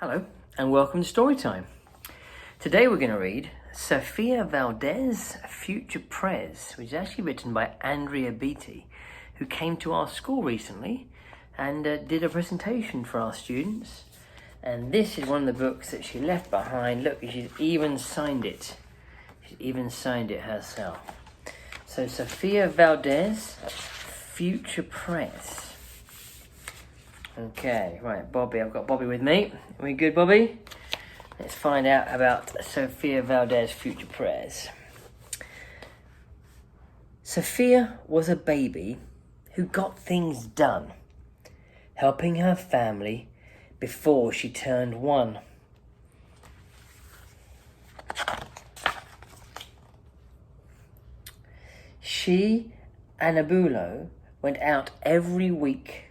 Hello and welcome to Storytime. Today we're going to read Sofia Valdez, Future Prez, which is actually written by Andrea Beaty, who came to our school recently and did a presentation for our students. And this is one of the books that she left behind. Look, she's even signed it. She's even signed it herself. So Sofia Valdez, Future Prez. Okay, right, Bobby. I've got Bobby with me. Are we good, Bobby? Let's find out about Sofia Valdez, Future Prez. Sofia was a baby who got things done, helping her family before she turned 1. She and Abuelo went out every week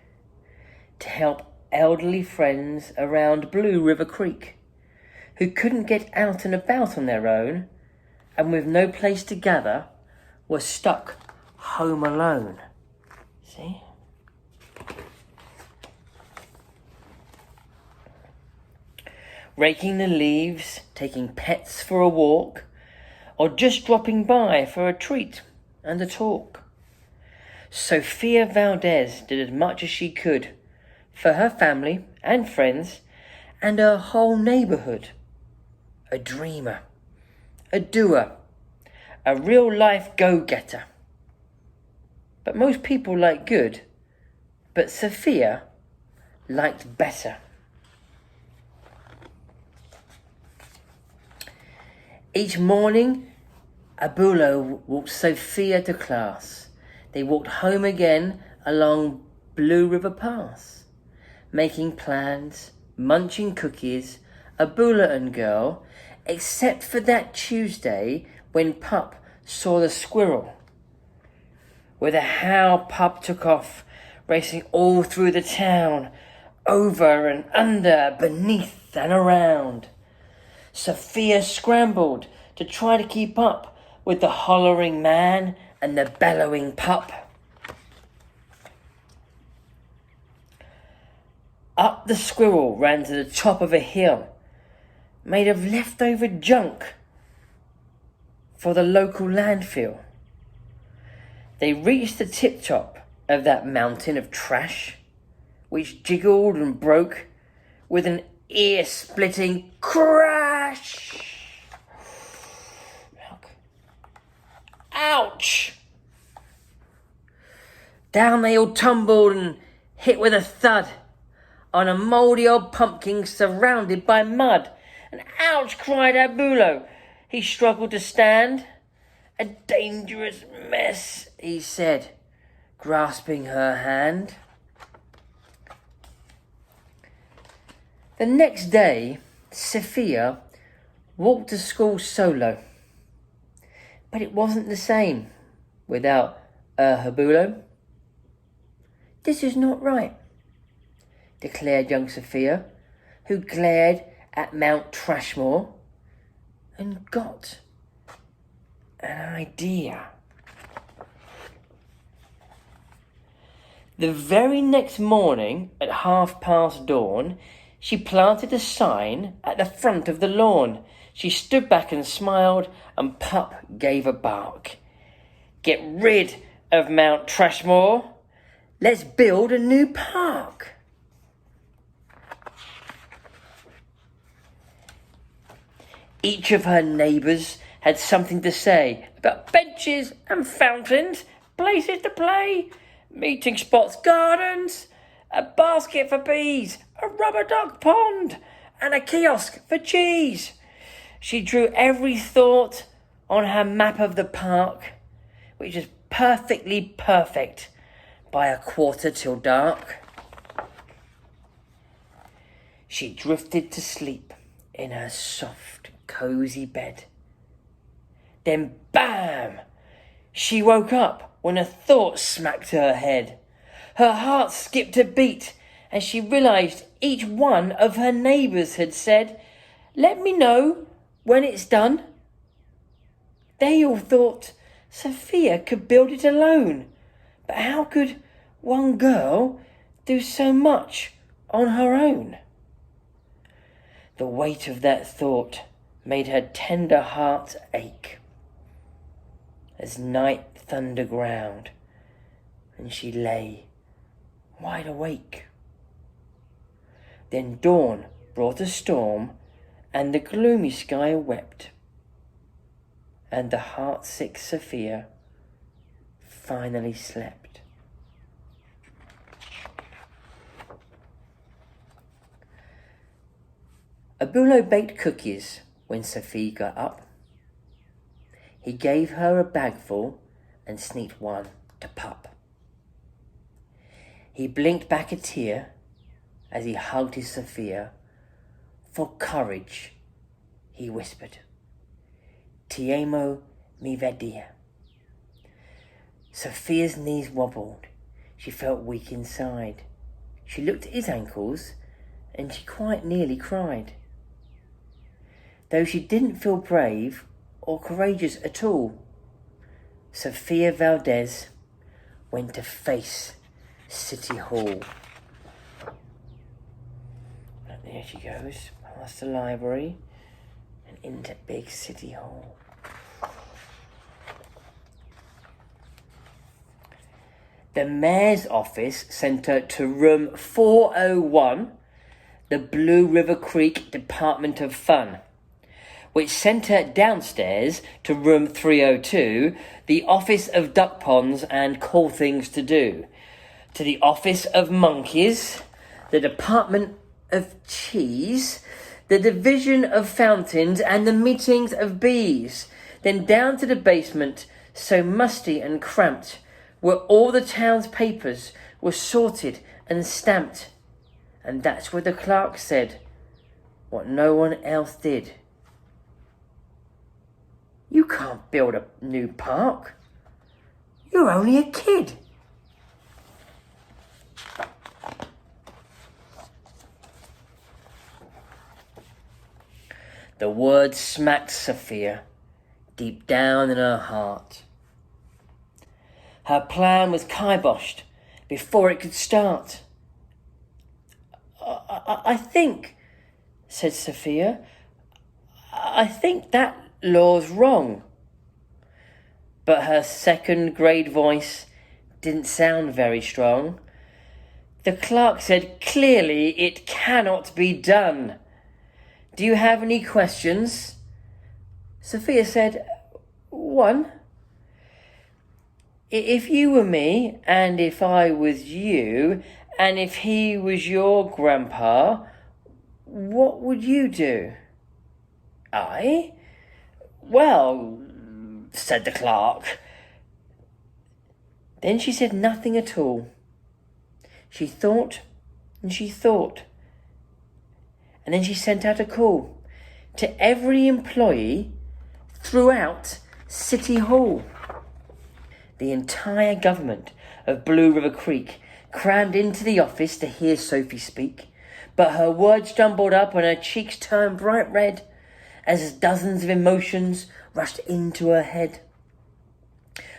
to help elderly friends around Blue River Creek who couldn't get out and about on their own and with no place to gather were stuck home alone. See? Raking the leaves, taking pets for a walk, or just dropping by for a treat and a talk. Sofia Valdez did as much as she could for her family and friends and her whole neighborhood. A dreamer, a doer, a real-life go-getter. But most people like good, but Sofia liked better. Each morning, Abuelo walked Sofia to class. They walked home again along Blue River Pass, making plans, munching cookies, Abuelo and girl, except for that Tuesday when Pup saw the squirrel. With a howl, Pup took off, racing all through the town, over and under, beneath and around. Sofia scrambled to try to keep up with the hollering man and the bellowing pup. Up the squirrel ran to the top of a hill, made of leftover junk for the local landfill. They reached the tip-top of that mountain of trash, which jiggled and broke with an ear-splitting crash. Look. Ouch! Down they all tumbled and hit with a thud on a mouldy old pumpkin surrounded by mud. And ouch, cried Abuelo. He struggled to stand. A dangerous mess, he said, grasping her hand. The next day, Sofia walked to school solo. But it wasn't the same without Abuelo. This is not right, declared young Sofia, who glared at Mount Trashmore and got an idea. The very next morning at dawn, she planted a sign at the front of the lawn. She stood back and smiled, and Pup gave a bark. Get rid of Mount Trashmore. Let's build a new park. Each of her neighbours had something to say about benches and fountains, places to play, meeting spots, gardens, a basket for bees, a rubber duck pond, and a kiosk for cheese. She drew every thought on her map of the park, which is perfectly perfect by dark. She drifted to sleep in her soft, cozy bed. Then bam! She woke up when a thought smacked her head. Her heart skipped a beat as she realised each one of her neighbours had said, "Let me know when it's done." They all thought Sofia could build it alone, but how could one girl do so much on her own? The weight of that thought made her tender heart ache as night thunder ground, and she lay wide awake. Then dawn brought a storm, and the gloomy sky wept, and the heart-sick Sofia finally slept. Abulo baked cookies when Sofia got up. He gave her a bagful and sneaked one to Pup. He blinked back a tear as he hugged his Sofia. For courage, he whispered. Ti amo, mi vedia. Sofia's knees wobbled. She felt weak inside. She looked at his ankles and she quite nearly cried. Though she didn't feel brave or courageous at all, Sofia Valdez went to face City Hall. And there she goes, past the library and into big City Hall. The mayor's office sent her to room 401, the Blue River Creek Department of Fun, which sent her downstairs to room 302, the Office of Duck Ponds and Cool Things to Do, to the Office of Monkeys, the Department of Cheese, the Division of Fountains, and the Meetings of Bees, then down to the basement, so musty and cramped, where all the town's papers were sorted and stamped. And that's where the clerk said what no one else did. You can't build a new park. You're only a kid. The words smacked Sofia deep down in her heart. Her plan was kiboshed before it could start. I think, said Sofia, I think that law's wrong. But her second grade voice didn't sound very strong. The clerk said, clearly it cannot be done. Do you have any questions? Sofia said, one. If you were me, and if I was you, and if he was your grandpa, what would you do? I? Well, said the clerk. Then she said nothing at all. She thought and she thought. And then she sent out a call to every employee throughout City Hall. The entire government of Blue River Creek crammed into the office to hear Sophie speak, but her words jumbled up and her cheeks turned bright red as dozens of emotions rushed into her head.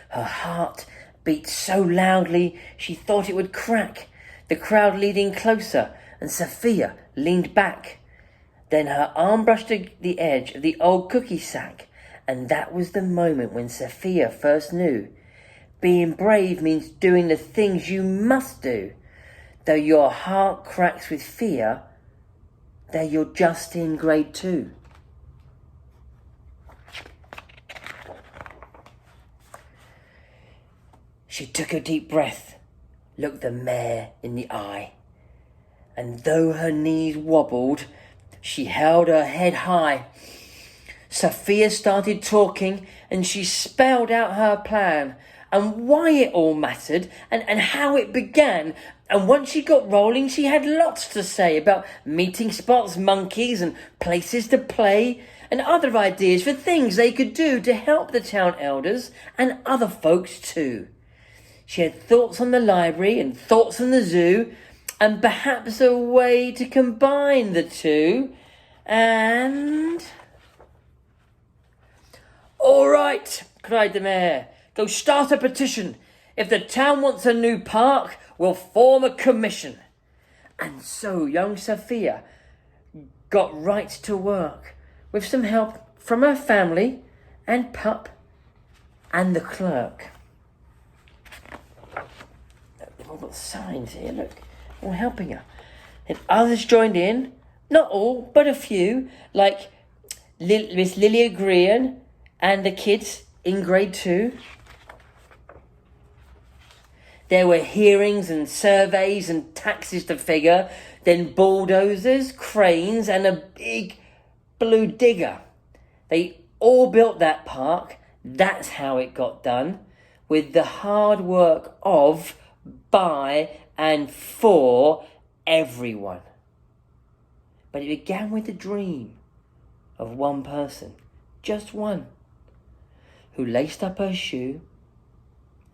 Her heart beat so loudly she thought it would crack, the crowd leading closer, and Sofia leaned back. Then her arm brushed the edge of the old cookie sack, and that was the moment when Sofia first knew being brave means doing the things you must do. Though your heart cracks with fear, though you're just in grade 2. She took a deep breath, looked the mayor in the eye, and though her knees wobbled, she held her head high. Sofia started talking, and she spelled out her plan, and why it all mattered, and how it began. And once she got rolling, she had lots to say about meeting spots, monkeys, and places to play, and other ideas for things they could do to help the town elders and other folks too. She had thoughts on the library and thoughts on the zoo, and perhaps a way to combine the two, and... "All right," cried the mayor. "Go start a petition. If the town wants a new park, we'll form a commission." And so young Sofia got right to work with some help from her family and pup and the clerk. They've all got signs here, look, all helping her. And others joined in, not all, but a few, like Miss Lilia Green and the kids in grade 2. There were hearings and surveys and taxes to figure, then bulldozers, cranes, and a big blue digger. They all built that park. That's how it got done, with the hard work of, by, and for everyone. But it began with the dream of one person, just one, who laced up her shoe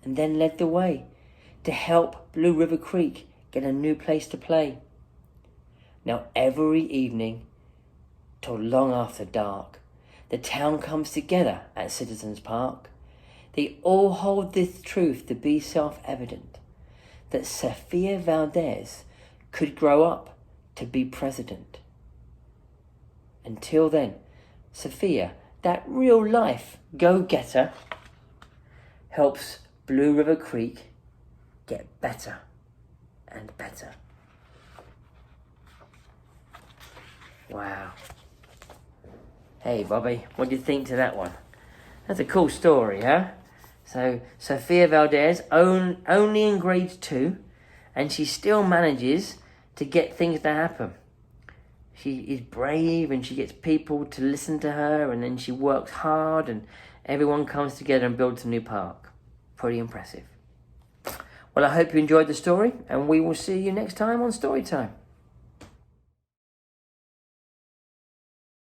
and then led the way to help Blue River Creek get a new place to play. Now every evening, till long after dark, the town comes together at Citizens Park. They all hold this truth to be self-evident, that Sofia Valdez could grow up to be president. Until then, Sofia, that real-life go-getter, helps Blue River Creek get better and better. Wow. Hey, Bobby, what do you think to that one? That's a cool story, huh? So, Sofia Valdez, only in grade 2, and she still manages to get things to happen. She is brave, and she gets people to listen to her, and then she works hard, and everyone comes together and builds a new park. Pretty impressive. Well, I hope you enjoyed the story, and we will see you next time on Storytime.